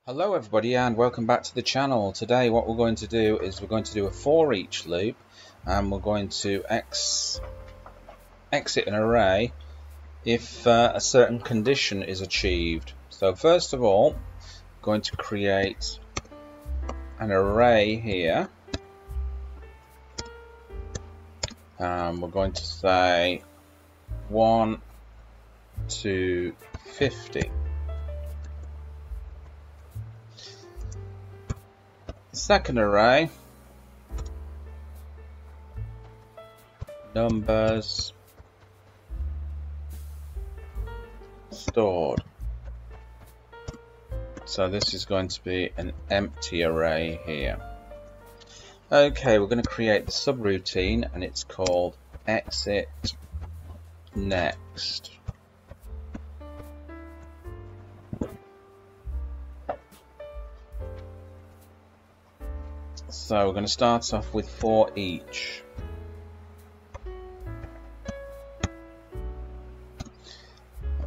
Hello everybody and welcome back to the channel. Today what we're going to do is we're going to do a for each loop, and we're going to exit an array if a certain condition is achieved. So first of all, we're going to create an array here, and we're going to say 1 to 50. Second array, numbers stored. So this is going to be an empty array here. Okay, we're going to create the subroutine, and it's called exit next. So we're going to start off with for each.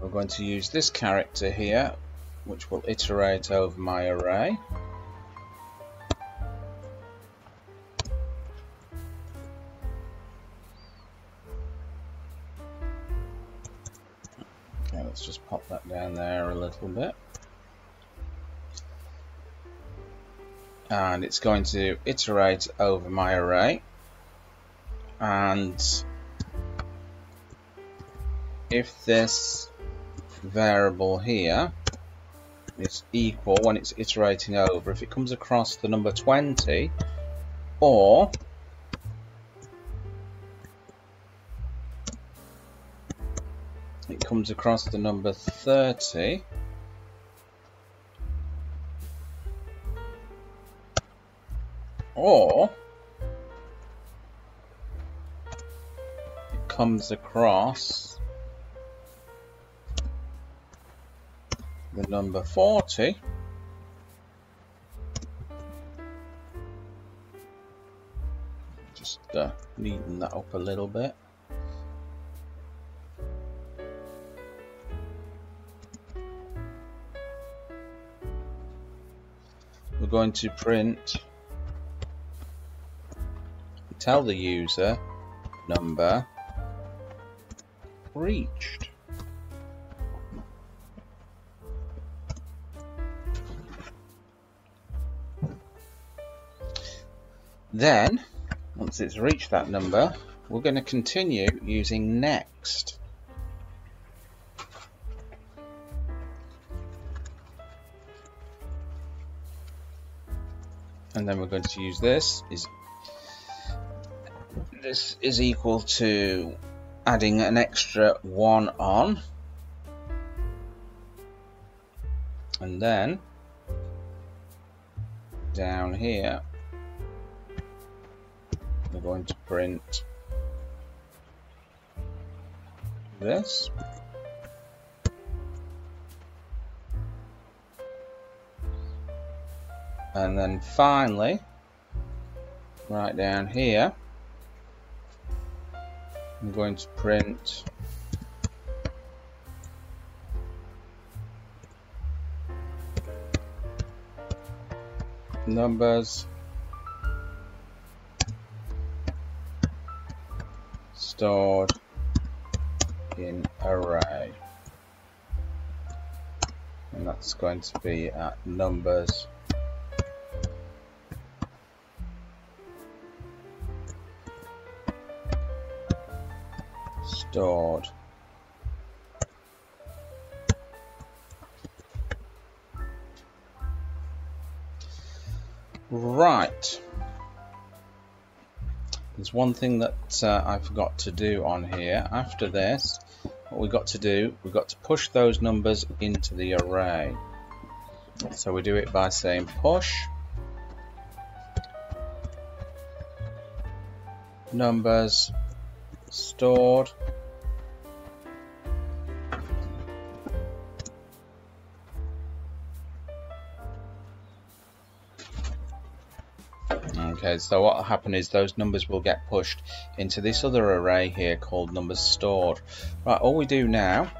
We're going to use this character here, which will iterate over my array. Okay, let's just pop that down there a little bit. And it's going to iterate over my array, and if this variable here is equal, when it's iterating over, if it comes across the number 20 or it comes across the number 30, or it comes across the number 40, just neaten that up a little bit. We're going to print, tell the user number reached. Then, once it's reached that number, we're going to continue using next. And then we're going to use this is equal to adding an extra 1 on, and then down here we're going to print this, and then finally right down here I'm going to print numbers stored in array, and that's going to be at numbers stored. Right, there's one thing that I forgot to do on here. After this, what we've got to do, we've got to push those numbers into the array. So we do it by saying push numbers stored Okay, so what will happen is those numbers will get pushed into this other array here called numbers stored. Right, all we do now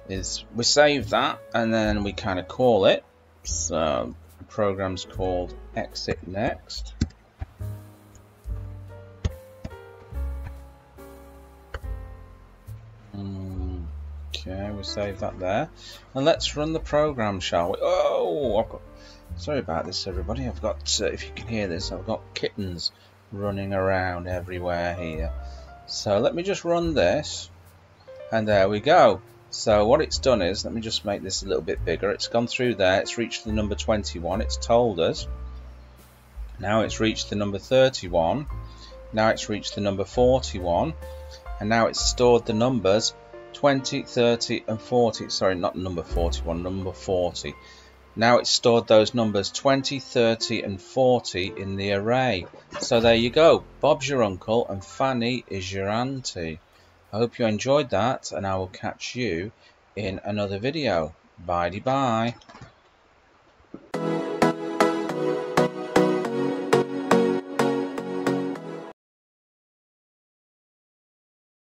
is we save that and then we kind of call it. So the program's called exit next. Okay, we save that there, and let's run the program, shall we? Oh, sorry about this, everybody. I've got, if you can hear this, I've got kittens running around everywhere here. So let me just run this, and there we go. So what it's done is, let me just make this a little bit bigger. It's gone through there. It's reached the number 21. It's told us. Now it's reached the number 31. Now it's reached the number 41, and now it's stored the numbers 20, 30 and 40. Sorry, not number 41, number 40. Now it's stored those numbers 20, 30 and 40 in the array. So there you go. Bob's your uncle and Fanny is your auntie. I hope you enjoyed that, and I will catch you in another video. Bye-bye.